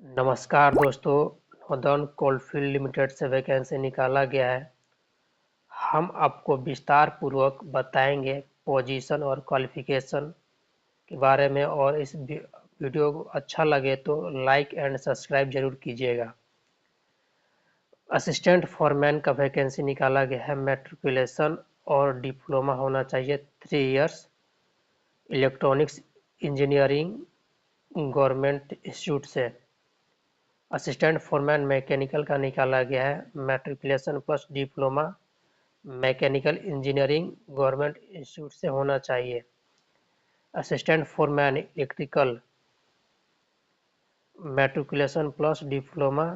नमस्कार दोस्तों। Northern coalfield limited से वैकेंसी निकाला गया है। हम आपको विस्तार पूर्वक बताएंगे पोजीशन और क्वालिफिकेशन के बारे में, और इस वीडियो को अच्छा लगे तो लाइक एंड सब्सक्राइब जरूर कीजिएगा। असिस्टेंट फॉरमैन का वैकेंसी निकाला गया है। मैट्रिकुलेशन और डिप्लोमा होना चाहिए 3 years. Electronics engineering government institute से। असिस्टेंट फॉरमैन मैकेनिकल का निकाला गया है। Matriculation plus diploma mechanical engineering government institute से होना चाहिए। Assistant foreman electrical matriculation plus diploma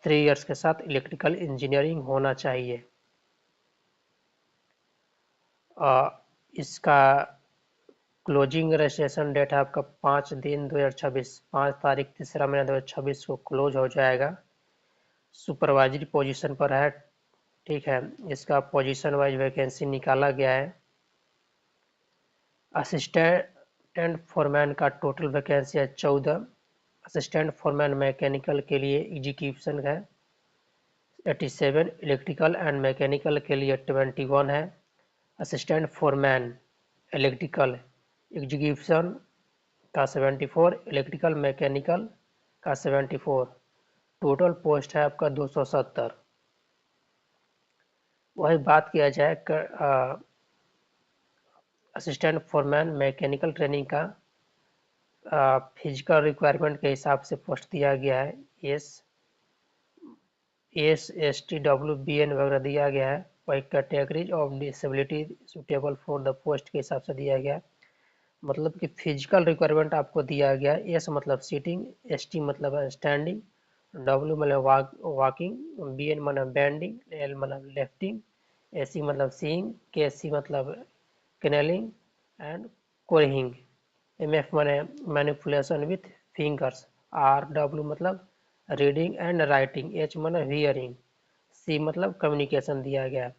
3 years के साथ इलेक्ट्रिकल इंजीनियरिंग होना चाहिए। इसका क्लोजिंग रजिस्ट्रेशन डेट है आपका 5/3/2026, 5 तारीख 3रा महीना 2026 को क्लोज हो जाएगा। सुपरवाइजरी पोजीशन पर है। ठीक है, इसका पोजीशन वाइज वैकेंसी निकाला गया है। असिस्टेंट फॉरमैन का टोटल वैकेंसी है 14। असिस्टेंट फॉरमैन मैकेनिकल के लिए एग्जीक्यूशन है 87, इलेक्ट्रिकल एंड मैकेनिकल के लिए 21 है। असिस्टेंट फॉरमैन इलेक्ट्रिकल एग्जीक्यूशन का 74, इलेक्ट्रिकल मैकेनिकल का 74। टोटल पोस्ट है आपका 270। वही बात किया जाए असिस्टेंट फॉरमैन मैकेनिकल ट्रेनिंग का फिजिकल रिक्वायरमेंट के हिसाब से पोस्ट दिया गया है। ST, WBN वगैरह दिया गया है। वही categories of disability suitable for the post के हिसाब से दिया गया है। मतलब कि फिजिकल रिक्वायरमेंट आपको दिया गया है। एस मतलब सीटिंग, ST मतलब स्टैंडिंग, W मतलब वॉकिंग, BN मतलब बैंडिंग, L मतलब लेफ्टिंग, AC मतलब सीइंग, KC मतलब कैनलिंग एंड कोरिंग, MF माने मैनिपुलेशन विथ फिंगर्स, RW मतलब रीडिंग एंड राइटिंग, H माने हियरिंग, C मतलब कम्युनिकेशन दिया गया है।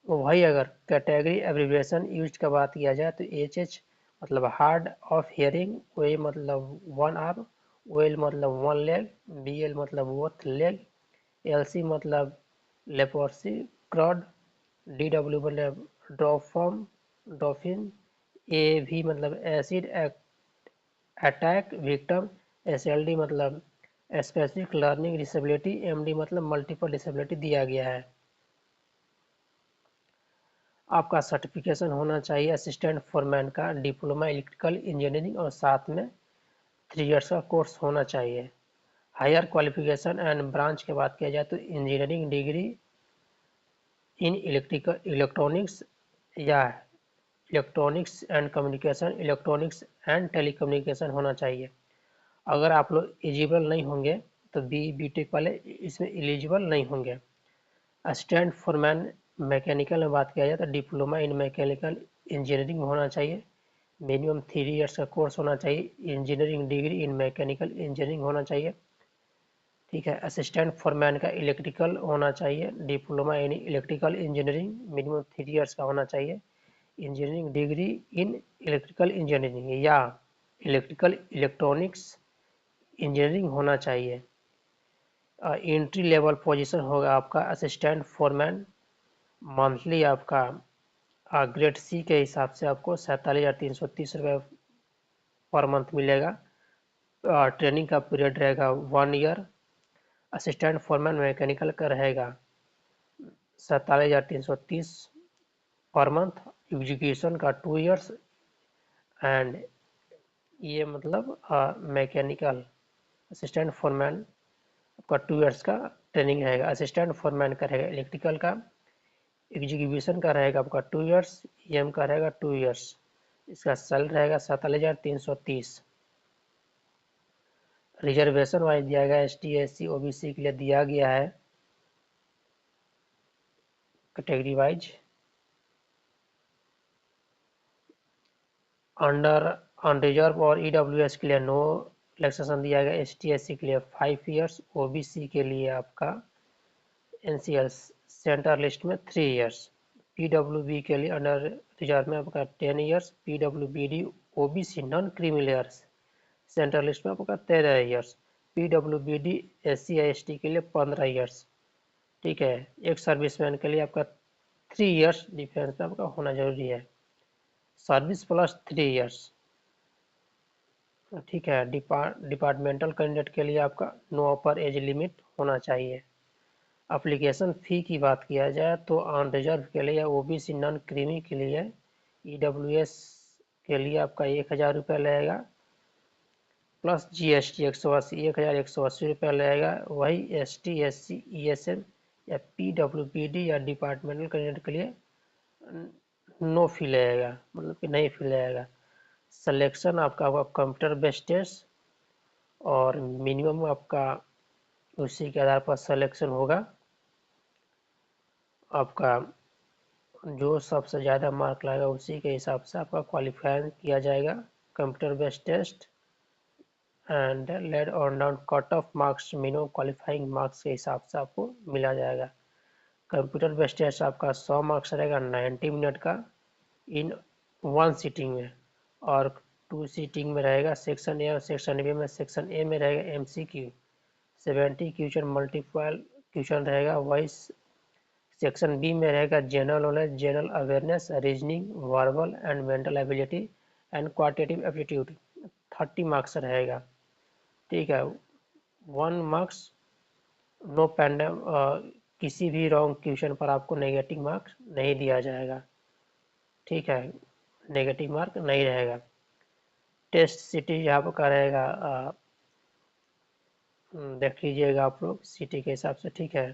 वही अगर कैटेगरी एब्रिविएशन यूज का बात किया जाए तो HH मतलब हार्ड ऑफ हियरिंग, OA मतलब 1 आर्म, OL मतलब 1 लेग, BL मतलब बोथ लेग, LC मतलब लेप्रोसी क्रॉड, DW मतलब ड्रॉप फॉर्म डॉफिन, AV मतलब एसिड अटैक विक्टिम, SLD मतलब स्पेसिफिक लर्निंग डिसेबिलिटी, MD मतलब मल्टीपल डिसेबिलिटी दिया गया है। आपका सर्टिफिकेशन होना चाहिए असिस्टेंट फॉरमैन का डिप्लोमा इलेक्ट्रिकल इंजीनियरिंग, और साथ में 3 इयर्स का कोर्स होना चाहिए। हायर क्वालिफिकेशन एंड ब्रांच की बात किया जाए तो इंजीनियरिंग डिग्री इन इलेक्ट्रॉनिक्स या electronics and communication, electronics and telecommunication होना चाहिए। अगर आप लोग एलिजिबल नहीं होंगे तो BTech वाले इसमें एलिजिबल नहीं होंगे। असिस्टेंट फॉरमैन मैकेनिकल में बात किया जाए तो डिप्लोमा इन मैकेनिकल इंजीनियरिंग होना चाहिए। मिनिमम 3 इयर्स का कोर्स होना चाहिए। Engineering degree in mechanical engineering होना चाहिए। ठीक है, असिस्टेंट फॉरमैन का इलेक्ट्रिकल होना चाहिए। Diploma in electrical engineering minimum 3 years का होना चाहिए। Engineering degree in electrical engineering या इलेक्ट्रिकल इलेक्ट्रॉनिक्स इंजीनियरिंग होना चाहिए। एंट्री लेवल पोजीशन होगा आपका असिस्टेंट फॉरमैन। मंथली आपका ग्रेड C के हिसाब से आपको 47,330 रुपये पर मंथ मिलेगा। ट्रेनिंग का पीरियड रहेगा 1 ईयर। असिस्टेंट फॉरमैन मैकेनिकल का रहेगा 47,330 पर मंथ। एग्जीक्यूशन का 2 इयर्स एंड ये मतलब मैकेनिकल असिस्टेंट फॉरमैन आपका 2 इयर्स का ट्रेनिंग रहेगा। असिस्टेंट फॉरमैन का रहेगा इलेक्ट्रिकल का, एग्जीक्यूशन का रहेगा आपका 2 इयर्स, EM का रहेगा 2 इयर्स। इसका सैलरी रहेगा 47,330। रिजर्वेशन वाइज दिया गया ST SC OBC के लिए दिया गया है कैटेगरी वाइज। अंडर अनरिजर्व और EWS के लिए नो रिलैक्सेशन दिया गया। ST SC के लिए 5 इयर्स, OBC के लिए आपका NCL सेंटर लिस्ट में 3 इयर्स, PWB के लिए अंडर रिजर्व में आपका 10 years, PWBD OBC non creamy layers central list में आपका 13 इयर्स, PWBD SC/ST के लिए 15 ईयर्स, ठीक है। एक सर्विसमैन के लिए आपका 3 ईयर्स डिफेंस में आपका होना जरूरी है, सर्विस प्लस 3 ईयर्स, ठीक है। डिपार्टमेंटल कैंडिडेट के लिए आपका नो अपर एज लिमिट होना चाहिए। एप्लीकेशन फ़ी की बात किया जाए तो ऑन रिजर्व के लिए, OBC नॉन क्रीमी के लिए, EWS के लिए आपका 1,000 रुपये लगेगा प्लस GST 1,180 रुपये लगेगा। वही ST SC ESM या PWBD या डिपार्टमेंटल कैंडिडेट के लिए नो फी लगेगा, मतलब कि नहीं फी लगेगा। सिलेक्शन आपका होगा कंप्यूटर बेस्ड टेस्ट, और मिनिमम आपका उसी के आधार पर सिलेक्शन होगा। आपका जो सबसे ज़्यादा मार्क लाएगा उसी के हिसाब से आपका क्वालिफाई किया जाएगा। Computer based test and laid on down cut off marks minimum qualifying marks के हिसाब से आपको मिला जाएगा। कंप्यूटर बेस्ड टेस्ट आपका 100 मार्क्स रहेगा 90 मिनट का इन 1 सीटिंग में, और 2 सीटिंग में रहेगा सेक्शन ए और सेक्शन बी में। सेक्शन ए में रहेगा MCQ 70 क्वेश्चन मल्टीपल क्वेश्चन रहेगा। वही सेक्शन बी में रहेगा general knowledge, general awareness, reasoning, verbal and mental ability and quantitative aptitude, 30 marks रहेगा, ठीक है। 1 मार्क्स नो पेंडम, किसी भी रॉन्ग क्वेश्चन पर आपको नेगेटिव मार्क्स नहीं दिया जाएगा, ठीक है, नेगेटिव मार्क नहीं रहेगा। टेस्ट सिटी यहाँ का रहेगा, देख लीजिएगा आप लोग सिटी के हिसाब से, ठीक है।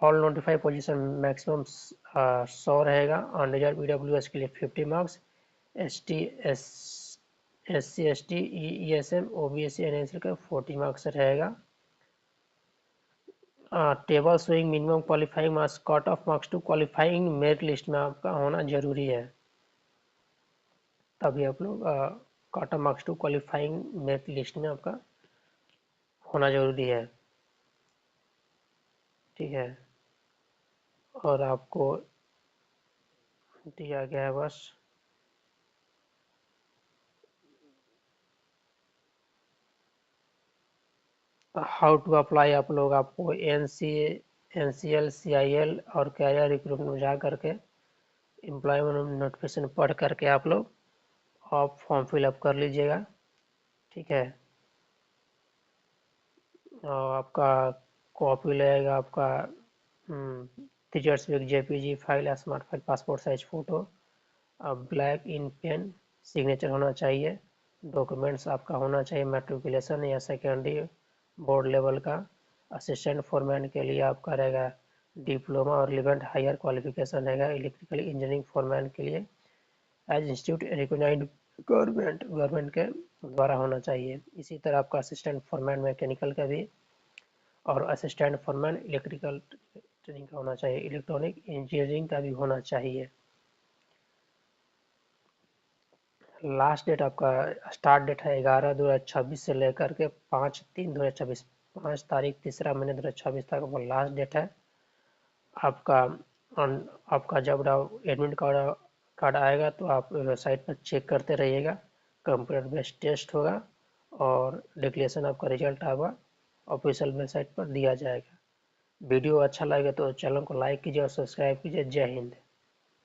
ऑल नोटिफाइड पोजीशन मैक्सिमम 100 रहेगा। अनरिजर्व EWS के लिए 50 marks, ST SC ST ESM OBC NSL का 40 मार्क्स रहेगा। Table showing minimum qualifying marks, cut off marks to qualifying merit list में आपका होना जरूरी है, तभी आप लोग cut off marks to qualifying merit list में आपका होना जरूरी है, ठीक है। और आपको दिया गया है बस हाउ टू अप्लाई। आप लोग आपको NCL CIL और कैरियर रिक्रूटमेंट में जा करके एम्प्लॉयमेंट नोटिफिकेशन पढ़ करके आप लोग फॉर्म फिलअप कर लीजिएगा, ठीक है। और आपका कॉपी लगेगा आपका 3 JPG file, smart file, passport size photo, black इन पेन, सिग्नेचर होना चाहिए। डॉक्यूमेंट्स आपका होना चाहिए मैट्रिकुलेशन या सेकेंडरी बोर्ड लेवल का। असिस्टेंट फोरमैन के लिए आपका रहेगा डिप्लोमा और रिलेवेंट हायर क्वालिफिकेशन रहेगा। इलेक्ट्रिकल इंजीनियरिंग फोरमैन के लिए एज इंस्टीट्यूट रिकॉग्नाइज्ड गवर्नमेंट के द्वारा होना चाहिए। इसी तरह आपका असिस्टेंट फोरमैन मैकेनिकल का भी, और असिस्टेंट फोरमैन इलेक्ट्रिकल ट्रेनिंग का होना चाहिए। इलेक्ट्रॉनिक इंजीनियरिंग का भी होना चाहिए। लास्ट डेट आपका स्टार्ट डेट है 11/2026 से लेकर के 5/3/2026, 5 तारीख 3रा महीने 2026 तक वो लास्ट डेट है आपका। आपका जब एडमिट कार्ड आएगा तो आप वेबसाइट पर चेक करते रहिएगा। कंप्यूटर बेस्ड टेस्ट होगा और डिक्लेरेशन आपका रिजल्ट आएगा, ऑफिशियल वेबसाइट पर दिया जाएगा। वीडियो अच्छा लगे तो चैनल को लाइक कीजिए और सब्सक्राइब कीजिए। जय हिंद।